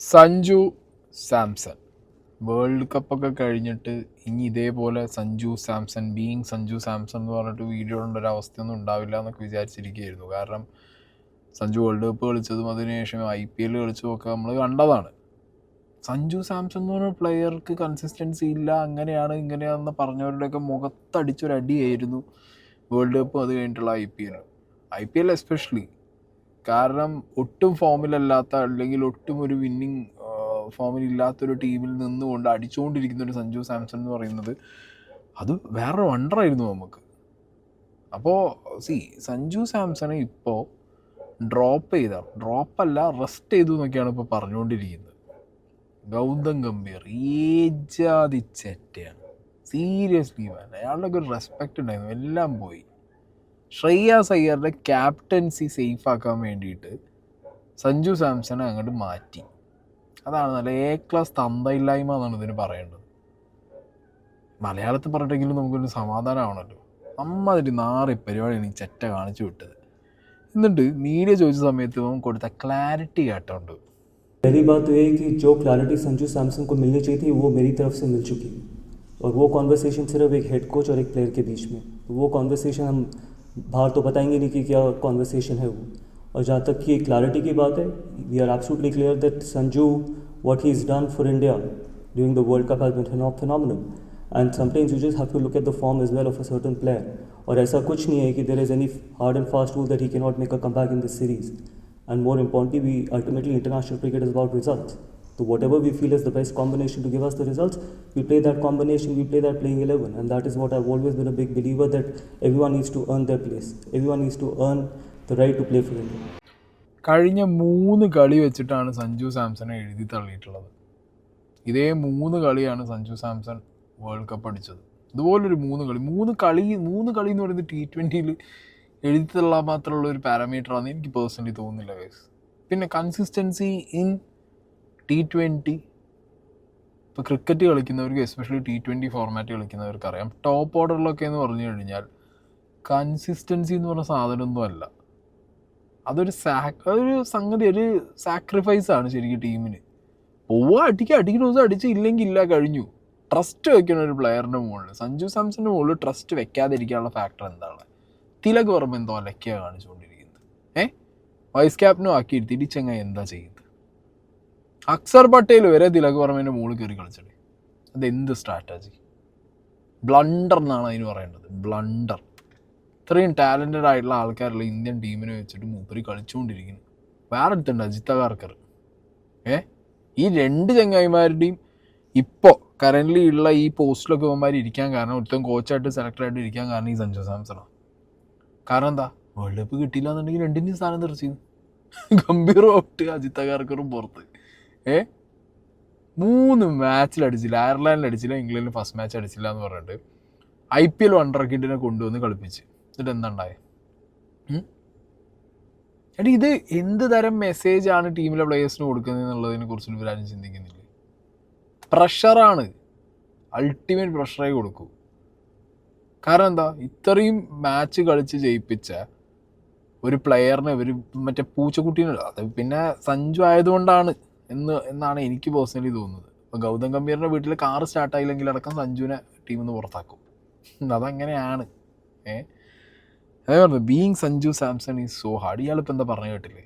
Sanju Samson world കപ്പൊക്കെ കഴിഞ്ഞിട്ട് ഇനി ഇതേപോലെ സഞ്ജു സാംസൺ സഞ്ജു സാംസൺ എന്ന് പറഞ്ഞിട്ട് വീഡിയോ ഇടേണ്ട ഒരു അവസ്ഥയൊന്നും ഉണ്ടാവില്ല എന്നൊക്കെ വിചാരിച്ചിരിക്കുകയായിരുന്നു. കാരണം സഞ്ജു വേൾഡ് കപ്പ് കളിച്ചതും അതിനുശേഷം IPL കളിച്ചതും ഒക്കെ നമ്മൾ കണ്ടതാണ്. സഞ്ജു സാംസൺ എന്ന് പറഞ്ഞ പ്ലെയർക്ക് കൺസിസ്റ്റൻസി ഇല്ല, അങ്ങനെയാണ് ഇങ്ങനെയാണെന്ന് പറഞ്ഞവരുടെയൊക്കെ മുഖത്തടിച്ചൊരടിയായിരുന്നു വേൾഡ് കപ്പും അത് കഴിഞ്ഞിട്ടുള്ള IPL എസ്പെഷ്യലി. കാരണം ഒട്ടും ഫോമിലല്ലാത്ത അല്ലെങ്കിൽ ഒട്ടും ഒരു വിന്നിങ് ഫോമിലില്ലാത്തൊരു ടീമിൽ നിന്നുകൊണ്ട് അടിച്ചുകൊണ്ടിരിക്കുന്ന ഒരു സഞ്ജു സാംസൺ എന്ന് പറയുന്നത് അത് വേറൊരു വണ്ടറായിരുന്നു നമുക്ക്. അപ്പോൾ സഞ്ജു സാംസണെ ഇപ്പോൾ ഡ്രോപ്പല്ല റെസ്റ്റ് ചെയ്തു എന്നൊക്കെയാണ് ഇപ്പോൾ പറഞ്ഞുകൊണ്ടിരിക്കുന്നത്. ഗൗതം ഗംഭീർ ഏജാതി ചെറ്റയാണ്, സീരിയസ്ലി മാൻ. അയാളുടെ ഒരു റെസ്പെക്റ്റ് ഉണ്ടായിരുന്നു, എല്ലാം പോയി. ശ്രേയാസ് അയ്യറുടെ ക്യാപ്റ്റൻസി സേഫ് ആക്കാൻ വേണ്ടിയിട്ട് സഞ്ജു സാംസണെ അങ്ങോട്ട് മാറ്റി. അതാണ് നല്ല ക്ലാസ് തന്തയില്ലായ്മ എന്നാണ് ഇതിന് പറയേണ്ടത്. മലയാളത്തിൽ പറഞ്ഞിട്ടെങ്കിലും നമുക്കൊരു സമാധാനമാണല്ലോ. നമ്മതിരി നാറി പരിപാടിയാണ് ഈ ചെറ്റ കാണിച്ചു വിട്ടത്. എന്നിട്ട് മീഡിയ ചോദിച്ച സമയത്ത് നമുക്ക് കൊടുത്ത ക്ലാരിറ്റി കേട്ടോണ്ട്. पहली बात तो ये है कि जो क्लैरिटी संजू सैमसन को मिलनी चाहिए थी वो मेरी तरफ से मिल चुकी है, और वो कॉन्वर्सेशन सिर्फ एक हेड कोच और एक प्लेयर के बीच में, वो कॉन्वर्सेशन हम बाहर तो बताएंगे नहीं कि क्या कॉन्वर्सेशन है वो. और जहाँ तक कि क्लैरिटी की बात है, we are absolutely clear that Sanju what he's done for India during the World Cup has been phenomenal, and sometimes you just have to look at the form as well of a certain player. और ऐसा कुछ नहीं है कि there is any hard and fast rule that he cannot make a comeback in this series. And more importantly, we ultimately international cricket is about results. So whatever we feel is the best combination to give us the results, we play that combination, we play that playing 11, and that is what I've always been a big believer, that everyone needs to earn their place. Everyone needs to earn the right to play for India. കഴിഞ്ഞ 3 കളി വെച്ചിട്ടാണ് സഞ്ജു സാംസണെ എഴുതി തള്ളിയിട്ടുള്ളത്. ഇതേ 3 കളിയാണ് Sanju Samson world cup അടിച്ചത്. ഇതുപോലൊരു 3 കളി എന്ന് പറയുന്നത് T20 എഴുതി തള്ളാൻ മാത്രമുള്ള ഒരു പാരാമീറ്ററാണെന്ന് എനിക്ക് പേഴ്സണലി തോന്നുന്നില്ല ഗൈസ്. പിന്നെ കൺസിസ്റ്റൻസി ഇൻ T20, ഇപ്പോൾ ക്രിക്കറ്റ് കളിക്കുന്നവർക്ക്, എസ്പെഷ്യലി T20 ഫോർമാറ്റ് കളിക്കുന്നവർക്ക് അറിയാം. ടോപ്പ് ഓർഡറിലൊക്കെ എന്ന് പറഞ്ഞു കഴിഞ്ഞാൽ കൺസിസ്റ്റൻസി എന്ന് പറഞ്ഞ സാധനമൊന്നും അല്ല. അതൊരു സംഗതി, ഒരു സാക്രിഫൈസാണ് ശരിക്കും ടീമിന്. അടിക്കുന്ന ദിവസം അടിച്ചില്ലെങ്കിൽ ഇല്ല, കഴിഞ്ഞു. ട്രസ്റ്റ് വെക്കണം ഒരു പ്ലെയറിൻ്റെ മുകളിൽ. സഞ്ജു സാംസൻ്റെ മുകളിൽ ട്രസ്റ്റ് വെക്കാതിരിക്കാനുള്ള ഫാക്ടർ എന്താണ്? തിലക് വർമ്മ എന്തോ അലക്കിയാണ് കാണിച്ചുകൊണ്ടിരിക്കുന്നത്. വൈസ് ക്യാപ്റ്റനും ആക്കി തിരിച്ചെങ്ങനെ എന്താ ചെയ്യുന്നത്? അക്സർ പട്ടേൽ വരെ തിലക് വർമ്മേൻ്റെ മുകളിൽ കയറി കളിച്ചത്. അതെന്ത് സ്ട്രാറ്റജി? ബ്ലണ്ടർ എന്നാണ് അതിന് പറയേണ്ടത്, ബ്ലണ്ടർ. ഇത്രയും ടാലൻറ്റഡ് ആയിട്ടുള്ള ആൾക്കാരുള്ള ഇന്ത്യൻ ടീമിനെ വെച്ചിട്ട് മൂപ്പര് കളിച്ചുകൊണ്ടിരിക്കുന്നു. വേറെ അടുത്തുണ്ട് അജിത് അഗാർക്കർ. ഈ 2 ചങ്ങായിമാരുടെയും ഇപ്പോൾ കറൻ്റ്ലി ഉള്ള ഈ പോസ്റ്റിലൊക്കെ ഇവന്മാർ ഇരിക്കാൻ കാരണം, ഒരുത്തം കോച്ചായിട്ട് സെലക്ടറായിട്ട് ഇരിക്കാൻ കാരണം ഈ സഞ്ജു സാംസണാണ്. കാരണം എന്താ? വേൾഡ് കപ്പ് കിട്ടിയില്ല എന്നുണ്ടെങ്കിൽ 2ൻ്റെയും സ്ഥാനം തെറിച്ചു. ഗംഭീർ ഔട്ട്, അജിത് അഗാർക്കറും പുറത്ത്. 3 മാച്ചിൽ അടിച്ചില്ല, അയർലാൻഡിൽ അടിച്ചില്ല, ഇംഗ്ലണ്ടിൽ ഫസ്റ്റ് മാച്ച് അടിച്ചില്ല എന്ന് പറഞ്ഞിട്ട് IPL വണ്ടർകിഡിനെ കൊണ്ടുവന്ന് കളിപ്പിച്ച്. എന്നിട്ട് എന്താ ഉണ്ടായത്? ഇത് എന്ത് തരം മെസ്സേജാണ് ടീമിലെ പ്ലേയേഴ്സിന് കൊടുക്കുന്നത് എന്നുള്ളതിനെ കുറിച്ച് ഇവരാരും ചിന്തിക്കുന്നില്ല. പ്രഷറാണ്, അൾട്ടിമേറ്റ് പ്രഷറായി കൊടുക്കൂ. കാരണം എന്താ? ഇത്രയും മാച്ച് കളിച്ച് ജയിപ്പിച്ച ഒരു പ്ലെയറിനെ ഒരു മറ്റേ പൂച്ചക്കുട്ടീനെ, അത് പിന്നെ സഞ്ജു ആയതുകൊണ്ടാണ് എന്നാണ് എനിക്ക് പേഴ്സണലി തോന്നുന്നത്. ഇപ്പോൾ ഗൗതം ഗംഭീറിൻ്റെ വീട്ടിൽ കാർ സ്റ്റാർട്ടായില്ലെങ്കിൽ അടക്കം സഞ്ജുവിനെ ടീമിൽ നിന്ന് പുറത്താക്കും. അതങ്ങനെയാണ്. അതേ പറഞ്ഞു, Sanju Samson is so hard. ഇയാളിപ്പോൾ എന്താ പറഞ്ഞു കേട്ടില്ലേ?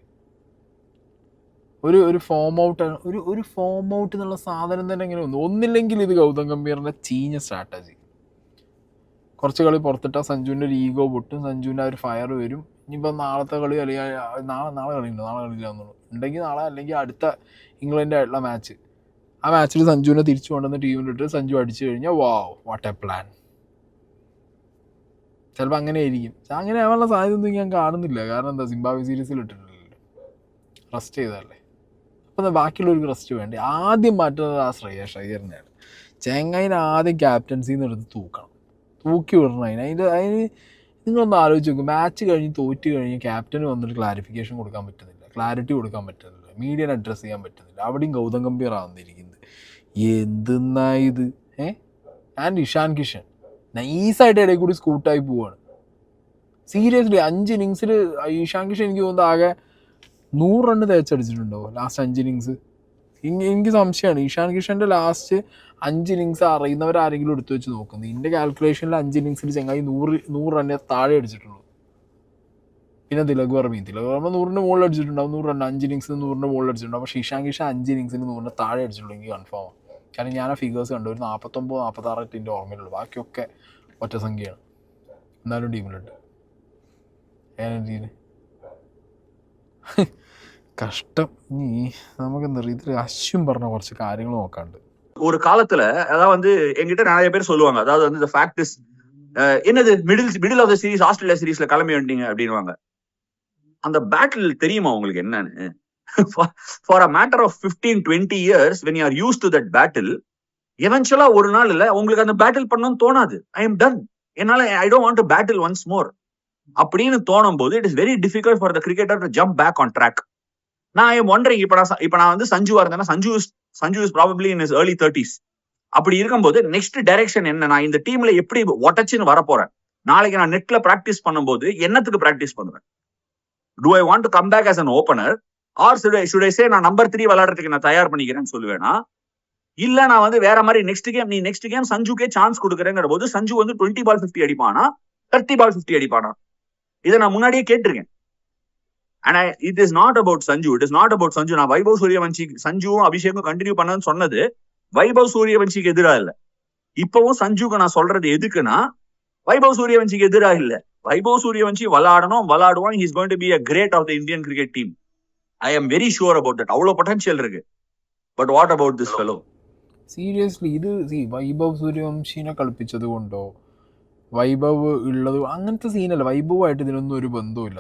ഒരു ഫോം ഔട്ടാണ്, ഒരു ഫോം ഔട്ട് എന്നുള്ള സാധനം തന്നെ എങ്ങനെ വന്നു? ഒന്നില്ലെങ്കിൽ ഇത് ഗൗതം ഗംഭീറിൻ്റെ ചീഞ്ഞ സ്ട്രാറ്റജി. കുറച്ച് കളി പുറത്തിട്ടാൽ സഞ്ജുവിൻ്റെ ഒരു ഈഗോ പൊട്ടും, സഞ്ജുവിൻ്റെ ആ ഒരു ഫയർ വരും. ഇനിയിപ്പോൾ നാളത്തെ കളി അല്ലെങ്കിൽ നാളെ കളിയുണ്ടോ? നാളെ കളിയില്ല എന്നുള്ളൂ. ഉണ്ടെങ്കിൽ നാളെ, അല്ലെങ്കിൽ അടുത്ത ഇംഗ്ലണ്ടായിട്ടുള്ള മാച്ച്, ആ മാച്ചിൽ സഞ്ജുവിനെ തിരിച്ചു കൊണ്ടുവന്ന് ടീമിലിട്ട് സഞ്ജു അടിച്ചു കഴിഞ്ഞാൽ വാട്ട് എ പ്ലാൻ. ചിലപ്പോൾ അങ്ങനെ ആയിരിക്കും. അങ്ങനെ ആവാനുള്ള സാധ്യതയൊന്നും ഞാൻ കാണുന്നില്ല. കാരണം എന്താ? സിംബാബ്വെ സീരീസിൽ ഇട്ടിട്ടില്ലല്ലോ, റെസ്റ്റ് ചെയ്തതല്ലേ. അപ്പോൾ ബാക്കിയുള്ളവർക്ക് റെസ്റ്റ് വേണ്ടി ആദ്യം മാറ്റുന്നത് ആ ശ്രേയസ് അയ്യറിനെയാണ്. ചെങ്ങൈനെ ആദ്യം ക്യാപ്റ്റൻസിയിൽ നിന്ന് എടുത്ത് തൂക്കി വിടണം. അതിന് നിങ്ങളൊന്ന് ആലോചിച്ച് നോക്കും. മാച്ച് കഴിഞ്ഞ് തോറ്റ് കഴിഞ്ഞ് ക്യാപ്റ്റന് വന്നിട്ട് ക്ലാരിഫിക്കേഷൻ കൊടുക്കാൻ പറ്റുന്നില്ല, ക്ലാരിറ്റി കൊടുക്കാൻ പറ്റുന്നില്ല, മീഡിയനെ അഡ്രസ്സ് ചെയ്യാൻ പറ്റുന്നില്ല. അവിടെയും ഗൗതം ഗംഭീറാവുന്നിരിക്കുന്നത്. എന്തെന്നാ ഇത്? ആൻഡ് ഇഷാൻ കിഷൻ നൈസായിട്ട് ഇടയിൽ കൂടി സ്കൂട്ടായി പോവാണ്. സീരിയസ്ലി 5 ഇന്നിങ്സിൽ ഇഷാൻ കിഷൻ എനിക്ക് തോന്നുന്നത് ആകെ 100 റൺ തേച്ചടിച്ചിട്ടുണ്ടോ ലാസ്റ്റ് 5 ഇന്നിങ്സ്. എനിക്ക് സംശയമാണ് ഇഷാൻ കിഷൻ്റെ ലാസ്റ്റ് 5 ഇന്നിങ്സ് അറിയുന്നവരാരെങ്കിലും എടുത്തു വെച്ച് നോക്കുന്നത്. ഇതിൻ്റെ കാൽക്കുലേഷനിൽ 5 ഇന്നിങ്സിൽ ചെങ്ങായി 100 റണ്ണേ താഴെ അടിച്ചിട്ടുള്ളൂ. പിന്നെ തിലക് വർമ്മ 100ന് മുകളിൽ അടിച്ചിട്ടുണ്ടാവും. 100 റൺ 5 ഇന്നിങ്സിന് 100ന് മുകളിൽ അടിച്ചിട്ടുണ്ടാവും. പക്ഷേ ഇഷാൻ കിഷൻ 5 ഇന്നിങ്സിന് 100ന് താഴെ അടിച്ചിട്ടുള്ളൂ. എനിക്ക് കൺഫേമാണ്. കാരണം ഞാൻ ആ ഫിഗേഴ്സ് കണ്ടു. ഒരു 49-46 എൻ്റെ ഓർമ്മയിലുള്ളൂ. ബാക്കിയൊക്കെ ഒറ്റ സംഖ്യയാണ്. എന്നാലും ടീമിലുണ്ട്. ഏതെങ്കിലും കഷ്ടം. ഇനി നമുക്കെന്താ പറയുക, ഇതിൽ അശ്വിൻ പറഞ്ഞ കുറച്ച് കാര്യങ്ങൾ നോക്കാണ്ട്. ஒரு காலத்துல அதாவது என்கிட்ட நிறைய பேர் சொல்லுவாங்க, அதாவது இந்த ஃபேக்ட் இஸ் என்னது middle of the series Australia சீரிஸ்ல கிளம்பி வந்துட்டீங்க அப்படின்வாங்க. அந்த பேட்டில் தெரியுமா உங்களுக்கு என்னன்னு? For a matter of 15-20 years when you are used to that battle, எவென்ச்சுவலா ஒரு நாள் இல்ல உங்களுக்கு அந்த பேட்டில் பண்ணணும்னு தோணாது. ஐ எம் டன், என்னால I don't want to battle once more அப்படின்னு தோணும் போது it is very difficult for the cricketer to jump back on track. நான் ஐ எம் ஒண்டரிங், இப்ப நான் வந்து சஞ்சுவா இருந்தேன்னா Sanju is probably in his early 30s. அப்படி இருக்கும்போது நெக்ஸ்ட் டைரக்ஷன் என்ன, நான் இந்த டீம்ல எப்படி ஒட்டச்சுன்னு வர போறேன், நாளைக்கு நான் நெட்ல பிராக்டிஸ் பண்ணும்போது என்னத்துக்கு பிராக்டிஸ் பண்ணுவேன்? Do I want to come back as an opener ஆர் should I say நான் நம்பர் 3 விளையாடுறதுக்கு நான் தயார் பண்ணிக்கிறேன்னு சொல்லுவேனா, இல்ல நான் வந்து வேற மாதிரி நெக்ஸ்ட் கேம் சஞ்சுக்கே சான்ஸ் கொடுக்குறேங்கிற போது சஞ்சு வந்து 20 ball 50 அடிப்பானா 30 ball 50 அடிப்பானா? இதை நான் முன்னாடியே கேட்டிருக்கேன். ஆனா it is not about Sanju, it is not about Sanju. நான் வைபவ் சூரியவன்சி சஞ்சுவும் அபிஷேக்கும் கண்டினியூ பண்ணன்னு சொன்னது வைபவ் சூரியவன்சிக்கு எதிராக இல்ல. இப்பவும் சஞ்சுக்கு நான் சொல்றது எதுக்குன்னா, வைபவ் சூரியவன்சிக்கு எதிராக இல்ல. வைபவ் சூரியவன்சி விளாடுவான். He is going to be a great of the Indian cricket team. I am very sure about that. அவ்வளவு பொட்டன்ஷியல் இருக்கு. But what about this fellow? Seriously ഇത് വൈഭവ് സൂര്യവംശീനെ കളിപ്പിച്ചത് കൊണ്ടോ വൈഭവ് ഉള്ളത് അങ്ങനത്തെ സീനല്ല. വൈഭവുമായിട്ട് ഇതിനൊന്നും ഒരു ബന്ധവുമില്ല.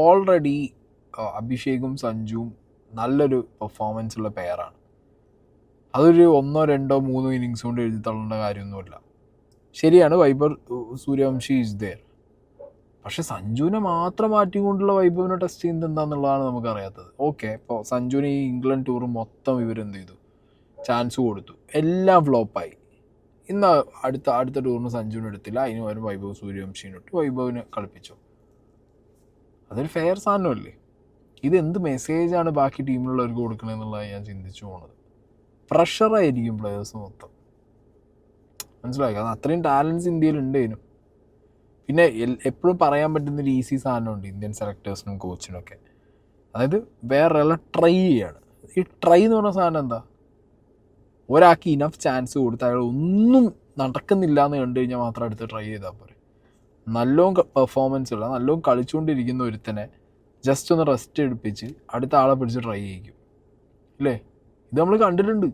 ഓൾറെഡി അഭിഷേകും സഞ്ജുവും നല്ലൊരു പെർഫോമൻസ് ഉള്ള പെയറാണ്. അതൊരു 1, 2, 3 ഇന്നിങ്സ് കൊണ്ട് എഴുതി തള്ളേണ്ട കാര്യമൊന്നുമില്ല. ശരിയാണ്, വൈഭവ് സൂര്യവംശി ഈസ് ദെയർ. പക്ഷെ സഞ്ജുവിനെ മാത്രം മാറ്റിക്കൊണ്ടുള്ള വൈഭവിനെ ടെസ്റ്റ് ചെയ്യുന്നത് എന്താണെന്നുള്ളതാണ് നമുക്കറിയാത്തത്. ഓക്കെ, ഇപ്പോൾ സഞ്ജുവിന് ഈ ഇംഗ്ലണ്ട് ടൂർ മൊത്തം ഇവരെന്ത് ചെയ്തു, ചാൻസ് കൊടുത്തു, എല്ലാം ഫ്ലോപ്പായി. ഇന്ന് അടുത്ത ടൂറിന് സഞ്ജുവിന് എടുത്തില്ല, അതിന് പകരം വൈഭവ് സൂര്യവംശിനെ ഇട്ടു, വൈഭവിനെ കളിപ്പിച്ചു. അതൊരു ഫെയർ സാധനമല്ലേ? ഇത് എന്ത് മെസ്സേജാണ് ബാക്കി ടീമിലുള്ളവർക്ക് കൊടുക്കണമെന്നുള്ളത് ഞാൻ ചിന്തിച്ചു പോണത്. പ്രഷറായിരിക്കും പ്ലെയേഴ്സ് മൊത്തം, മനസ്സിലായി? കാരണം അത്രയും ടാലൻസ് ഇന്ത്യയിൽ ഉണ്ടേനും. പിന്നെ എപ്പോഴും പറയാൻ പറ്റുന്നൊരു ഈസി സാധനമുണ്ട് ഇന്ത്യൻ സെലക്ടേഴ്സിനും കോച്ചിനൊക്കെ, അതായത് വേറെ ട്രൈ ചെയ്യാണ്. ഈ ട്രൈ എന്ന് പറഞ്ഞ സാധനം എന്താ? ഒരാൾക്ക് ഇനഫ് ചാൻസ് കൊടുത്ത് അയാൾ ഒന്നും നടക്കുന്നില്ല എന്ന് കണ്ടു കഴിഞ്ഞാൽ മാത്രം അടുത്ത് ട്രൈ ചെയ്താൽ പോരെ. നല്ലോണം പെർഫോമൻസ് ഉള്ള നല്ലോണം കളിച്ചുകൊണ്ടിരിക്കുന്ന ഒരുത്തനെ ജസ്റ്റ് ഒന്ന് റെസ്റ്റ് എടുപ്പിച്ച് അടുത്ത ആളെ പിടിച്ച് ട്രൈ ചെയ്യിക്കും, ഇല്ലേ? ഇത് നമ്മൾ കണ്ടിട്ടുണ്ട്.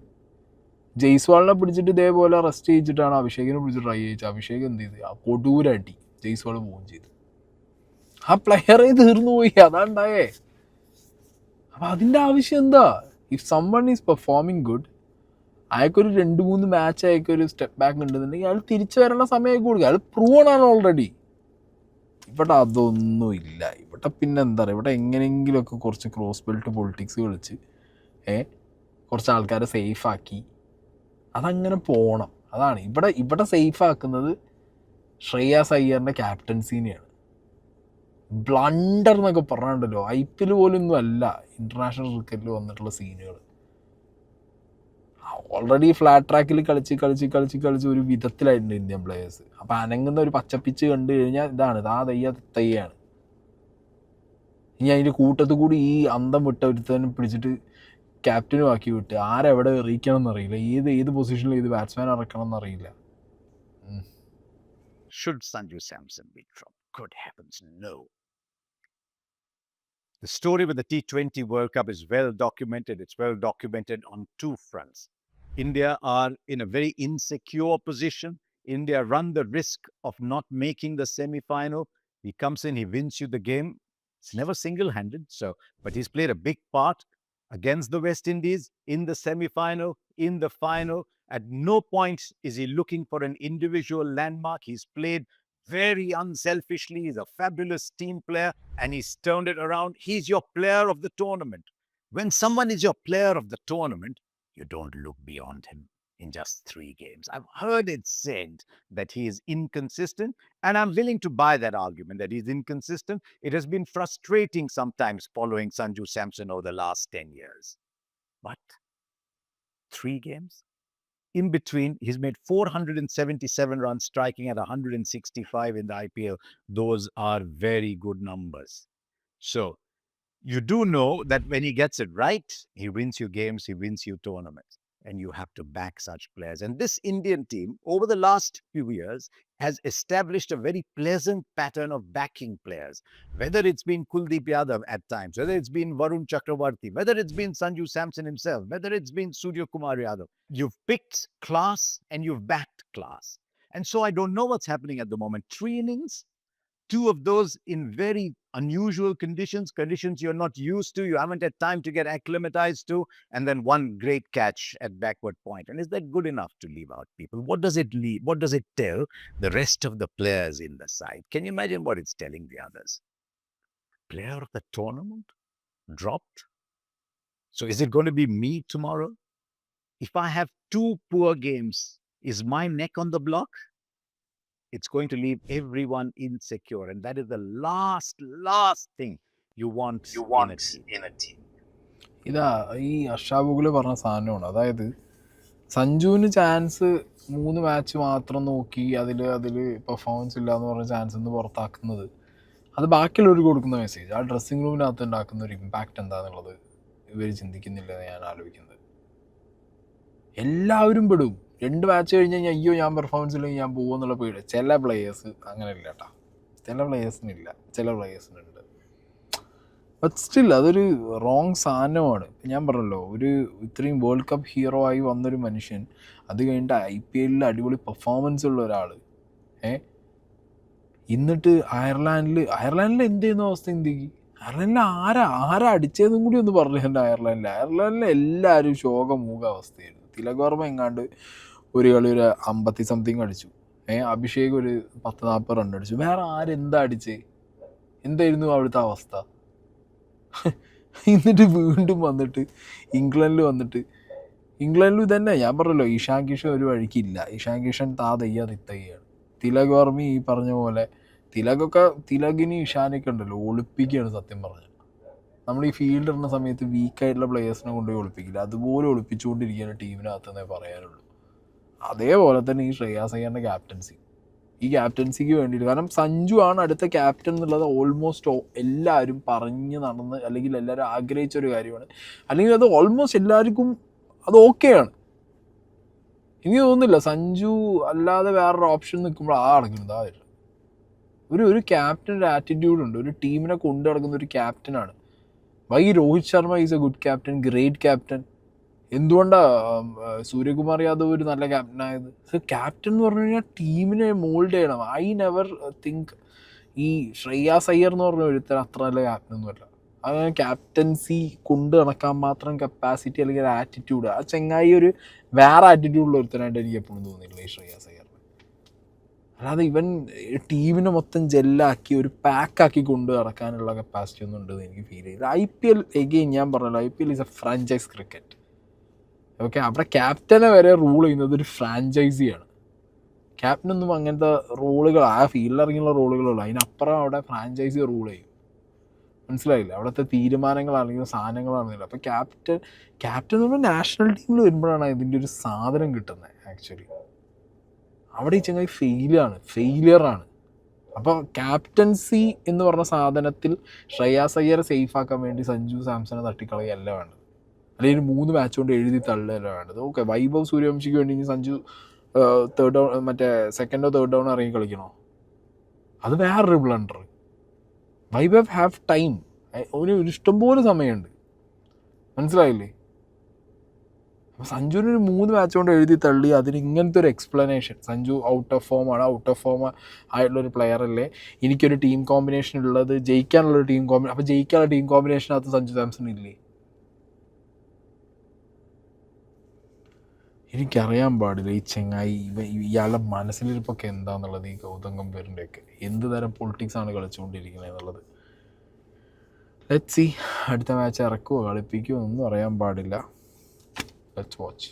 ജയ്സ്വാളിനെ പിടിച്ചിട്ട് ഇതേപോലെ റെസ്റ്റ് ചെയ്യിച്ചിട്ടാണ് അഭിഷേകിനെ പിടിച്ച് ട്രൈ ചെയ്യിച്ചത്. അഭിഷേക് എന്ത് ചെയ്ത്, ആ കൊടൂരടി ജയ്സ്വാൾ പോവുകയും ചെയ്തു. ആ പ്ലെയറെ തീർന്നു പോയി, അതാണ്ടായേ. അപ്പം അതിൻ്റെ ആവശ്യം എന്താ? If someone is performing good, അയാൾക്കൊരു 2-3 മാച്ച് അയാൾക്കൊരു സ്റ്റെപ്പ് ബാക്ക് ഉണ്ടെന്നുണ്ടെങ്കിൽ അയാൾ തിരിച്ചു വരേണ്ട സമയമൊക്കെ കൊടുക്കുക. അയാൾ പ്രൂവണാണ് ഓൾറെഡി. ഇവിടെ അതൊന്നുമില്ല. ഇവിടെ പിന്നെ എന്താ പറയുക, ഇവിടെ എങ്ങനെയെങ്കിലുമൊക്കെ കുറച്ച് ക്രോസ് ബെൽറ്റ് പൊളിറ്റിക്സ് കളിച്ച് കുറച്ച് ആൾക്കാരെ സേഫാക്കി അതങ്ങനെ പോകണം. അതാണ് ഇവിടെ സേഫാക്കുന്നത്. ശ്രേയാസ് അയ്യറിൻ്റെ ക്യാപ്റ്റൻസീനെയാണ്. ബ്ലണ്ടർ എന്നൊക്കെ പറഞ്ഞിട്ടുണ്ടല്ലോ, IPL പോലൊന്നും അല്ല ഇൻ്റർനാഷണൽ ക്രിക്കറ്റിൽ വന്നിട്ടുള്ള സീനുകൾ. ഓൾറെഡി ഫ്ലാറ്റ് ട്രാക്കിൽ കളിച്ച് ഒരു വിധത്തിലായിട്ടുണ്ട് ഇന്ത്യൻ പ്ലേയേഴ്സ്. അപ്പം അനങ്ങുന്ന ഒരു പച്ചപ്പിച്ച് കണ്ടു കഴിഞ്ഞാൽ ഇതാണ് തയ്യാണ്. ഇനി അതിൻ്റെ കൂട്ടത്തിൽ കൂടി ഈ അന്തം വിട്ട ഒരുത്തനെ പിടിച്ചിട്ട് ക്യാപ്റ്റനും ആക്കി വിട്ട് ആരെവിടെ എറിയിക്കണം എന്നറിയില്ല, ഏത് പൊസിഷനിൽ ഏത് ബാറ്റ്സ്മാൻ ഇറക്കണം എന്നറിയില്ല. Should Sanju Samson be dropped? Good heavens, no. The story with the T20 World Cup is well documented. It's well documented on two fronts. India are in a very insecure position. India run the risk of not making the semi-final. He comes in, he wins you the game. It's never single-handed, but he's played a big part against the West Indies in the semi-final, in the final. At no point is he looking for an individual landmark. He's played very unselfishly. He's a fabulous team player and he's turned it around. He's your player of the tournament. When someone is your player of the tournament, you don't look beyond him in just 3 games. I've heard it said that he is inconsistent, and I'm willing to buy that argument that he's inconsistent. It has been frustrating sometimes following Sanju Samson over the last 10 years. But 3 games. In between, he's made 477 runs, striking at 165 in the IPL. Those are very good numbers. So, you do know that when he gets it right, he wins you games, he wins you tournaments. And you have to back such players. And this Indian team, over the last few years, has established a very pleasant pattern of backing players. Whether it's been Kuldeep Yadav at times, whether it's been Varun Chakravarti, whether it's been Sanju Samson himself, whether it's been Surya Kumar Yadav. You've picked class and you've backed class. And so I don't know what's happening at the moment. 3 innings, 2 of those in very unusual conditions you're not used to, you haven't had time to get acclimatized to, and then 1 great catch at backward point. And is that good enough to leave out people? What does it leave? What does it tell the rest of the players in the side? Can you imagine what it's telling the others? Player of the tournament dropped. So is it going to be me tomorrow? If I have 2 poor games, is my neck on the block? It's going to leave everyone insecure. And that is the last thing you want in a team. ഇതാ ഈ അഷാബുഗില് പറഞ്ഞ സാധനമാണ്. അതായത് സഞ്ജുവിന് chance 3 match മാത്രം നോക്കി അതിൽ performance ഇല്ല എന്ന് പറഞ്ഞ ചാൻസ് നിന്ന് പുറത്താക്കുന്നത്, അത് ബാക്കിയുള്ളവർ കൊടുക്കുന്ന മെസ്സേജ്, ആ ഡ്രസ്സിങ് റൂമിനകത്ത് ഉണ്ടാക്കുന്ന ഒരു ഇമ്പാക്റ്റ് എന്താണെന്നുള്ളത് ഇവർ ചിന്തിക്കുന്നില്ല എന്ന് ഞാൻ ആലോചിക്കുന്നത്. എല്ലാവരും പെടും. 2 മാച്ച് കഴിഞ്ഞ് കഴിഞ്ഞാൽ അയ്യോ ഞാൻ പെർഫോമൻസ് ഇല്ലെങ്കിൽ ഞാൻ പോകുമെന്നുള്ള പേടി. ചില പ്ലേയേഴ്സ് അങ്ങനെ ഇല്ല കേട്ടോ, ചില പ്ലേയേഴ്സിനില്ല, ചില പ്ലേയേഴ്സിനുണ്ട്. ബട്ട് സ്റ്റിൽ അതൊരു റോങ് സാധനമാണ്. ഞാൻ പറഞ്ഞല്ലോ, ഒരു ഇത്രയും വേൾഡ് കപ്പ് ഹീറോ ആയി വന്നൊരു മനുഷ്യൻ, അത് കഴിഞ്ഞിട്ട് IPL അടിപൊളി പെർഫോമൻസ് ഉള്ള ഒരാൾ, എന്നിട്ട് അയർലാൻഡിൽ എന്ത് ചെയ്യുന്ന അവസ്ഥ ഇന്ത്യക്ക്? അയർലാൻഡിൽ ആരാ അടിച്ചതെന്നും കൂടി ഒന്ന് പറഞ്ഞിട്ടുണ്ട്. അയർലാൻഡിൽ എല്ലാവരും ശോകമൂക അവസ്ഥയായിരുന്നു. തിലക് വർമ്മ എങ്ങാണ്ട് ഒരു കളി ഒരു 50 സംതിങ് അടിച്ചു, അഭിഷേക് ഒരു 10-40 റൺ അടിച്ചു. വേറെ ആരെന്താ അടിച്ചേ? എന്തായിരുന്നു അവിടുത്തെ അവസ്ഥ? എന്നിട്ട് വീണ്ടും വന്നിട്ട് ഇംഗ്ലണ്ടിൽ തന്നെ ഞാൻ പറഞ്ഞല്ലോ, ഇഷാൻ കിഷൻ ഒരു വഴിക്കില്ല. ഇഷാൻ കിഷൻ തിത്തയ്യാണ്. തിലക് വർമ്മ ഈ പറഞ്ഞ പോലെ തിലകിന് ഇഷാനൊക്കെ ഉണ്ടല്ലോ ഒളിപ്പിക്കുകയാണ് സത്യം പറഞ്ഞാൽ. നമ്മൾ ഈ ഫീൽഡ് ഇടുന്ന സമയത്ത് വീക്കായിട്ടുള്ള പ്ലേയേഴ്സിനെ കൊണ്ടുപോയി ഒളിപ്പിക്കില്ല, അതുപോലെ ഒളിപ്പിച്ചുകൊണ്ടിരിക്കുകയാണ് ടീമിനകത്തെന്നേ പറയാനുള്ളൂ. അതേപോലെ തന്നെ ഈ ശ്രേയാസ് അയ്യറിൻ്റെ ക്യാപ്റ്റൻസിക്ക് വേണ്ടിയിട്ട്, കാരണം സഞ്ജു ആണ് അടുത്ത ക്യാപ്റ്റൻ എന്നുള്ളത് ഓൾമോസ്റ്റ് എല്ലാവരും പറഞ്ഞ് നടന്ന്, അല്ലെങ്കിൽ എല്ലാവരും ആഗ്രഹിച്ചൊരു കാര്യമാണ്, അല്ലെങ്കിൽ അത് ഓൾമോസ്റ്റ് എല്ലാവർക്കും അത് ഓക്കെയാണ്. എനിക്ക് തോന്നുന്നില്ല സഞ്ജു അല്ലാതെ വേറൊരു ഓപ്ഷൻ നിൽക്കുമ്പോൾ നടക്കുന്നത് ആവില്ല. ഒരു ക്യാപ്റ്റൻ്റെ ആറ്റിറ്റ്യൂഡുണ്ട്, ഒരു ടീമിനെ കൊണ്ടു നടക്കുന്ന ഒരു ക്യാപ്റ്റനാണ്. Why Rohit Sharma is a good captain, great captain. എന്തുകൊണ്ടാണ് സൂര്യകുമാർ യാദവ് ഒരു നല്ല ക്യാപ്റ്റനായത്? ക്യാപ്റ്റൻ എന്ന് പറഞ്ഞു കഴിഞ്ഞാൽ ടീമിനെ മോൾഡ് ചെയ്യണം. ഐ നെവർ തിങ്ക് ഈ ശ്രേയാസ് അയ്യർ എന്ന് പറഞ്ഞ ഒരുത്തരം അത്ര നല്ല ക്യാപ്റ്റനൊന്നുമല്ല. അങ്ങനെ ക്യാപ്റ്റൻസി കൊണ്ട് നടക്കാൻ മാത്രം കപ്പാസിറ്റി അല്ലെങ്കിൽ ഒരു ആറ്റിറ്റ്യൂഡ്, ആ ചെങ്ങായി ഒരു വേറെ ആറ്റിറ്റ്യൂഡുള്ള ഒരുത്തനായിട്ട് എനിക്ക് എപ്പോഴും തോന്നിയിട്ടില്ല ഈ ശ്രേയാസ് അയ്യർ. അല്ലാതെ ഇവൻ ടീമിനെ മൊത്തം ജെല്ലാക്കി ഒരു പാക്കാക്കി കൊണ്ട് നടക്കാനുള്ള കപ്പാസിറ്റി ഒന്നും ഉണ്ടെന്ന് എനിക്ക് ഫീൽ ചെയ്തു. IPL എഗെയിൻ ഞാൻ പറഞ്ഞല്ലോ, IPL is A franchise cricket. Okay, അവിടെ ക്യാപ്റ്റനെ വരെ റൂൾ ചെയ്യുന്നത് ഒരു ഫ്രാഞ്ചൈസിയാണ്. ക്യാപ്റ്റനൊന്നും അങ്ങനത്തെ റോളുകൾ, ആ ഫീൽഡിൽ ഇറങ്ങിയുള്ള റോളുകളുള്ളൂ. അതിനപ്പുറം അവിടെ ഫ്രാഞ്ചൈസി റൂൾ ചെയ്യും. മനസ്സിലായില്ല? അവിടുത്തെ തീരുമാനങ്ങളാണെങ്കിലും സാധനങ്ങളാണെങ്കിലും. അപ്പോൾ ക്യാപ്റ്റൻ എന്ന് പറഞ്ഞാൽ നാഷണൽ ടീമിൽ വരുമ്പോഴാണ് ഇതിൻ്റെ ഒരു സാധനം കിട്ടുന്നത്. ആക്ച്വലി അവിടെ ഈ ചങ്ങായി ഫെയിലിയറാണ്. അപ്പോൾ ക്യാപ്റ്റൻസി എന്ന് പറഞ്ഞ സാധനത്തിൽ ശ്രേയാസ് അയ്യരെ സേഫാക്കാൻ വേണ്ടി സഞ്ജു സാംസനെ തട്ടിക്കളയല്ല വേണ്ടത്, അല്ലെങ്കിൽ 3 മാച്ച് കൊണ്ട് എഴുതി തള്ളല്ല വേണ്ടത്. ഓക്കെ, വൈഭവ് സൂര്യവംശിക്ക് വേണ്ടി ഇനി സഞ്ജു തേർഡ് ഡൗൺ, മറ്റേ സെക്കൻഡോ തേർഡ് ഡൗൺ ഇറങ്ങി കളിക്കണോ? അത് വേറൊരു ബ്ലണ്ടർ. വൈഭവ് ഹാവ് ടൈം, ഒരു ഇഷ്ടംപോലെ സമയമുണ്ട്. മനസ്സിലായില്ലേ? അപ്പോൾ സഞ്ജുവിനൊരു 3 മാച്ച് കൊണ്ട് എഴുതി തള്ളി, അതിന് ഇങ്ങനത്തെ ഒരു explanation, Sanju out of form ആയിട്ടുള്ളൊരു പ്ലെയറല്ലേ, എനിക്കൊരു ടീം കോമ്പിനേഷൻ ഉള്ളത് ജയിക്കാനുള്ളൊരു ടീം കോമ്പിനേഷൻ, അപ്പോൾ ജയിക്കാനുള്ള ടീം കോമ്പിനേഷനകത്ത് സഞ്ജു സാംസൺ ഇല്ലേ? എനിക്കറിയാൻ പാടില്ല ഈ ചെങ്ങായി ഇയാളുടെ മനസ്സിലിരിപ്പൊക്കെ എന്താണെന്നുള്ളത്, ഈ ഗൗതം ഗംഭീറിൻ്റെയൊക്കെ എന്ത് തരം പൊളിറ്റിക്സാണ് കളിച്ചുകൊണ്ടിരിക്കുന്നത് എന്നുള്ളത്. ലെറ്റ്സ് സീ, അടുത്ത മാച്ച് ഇറക്കുമോ കളിപ്പിക്കുമോ ഒന്നും അറിയാൻ പാടില്ല. Let's watch.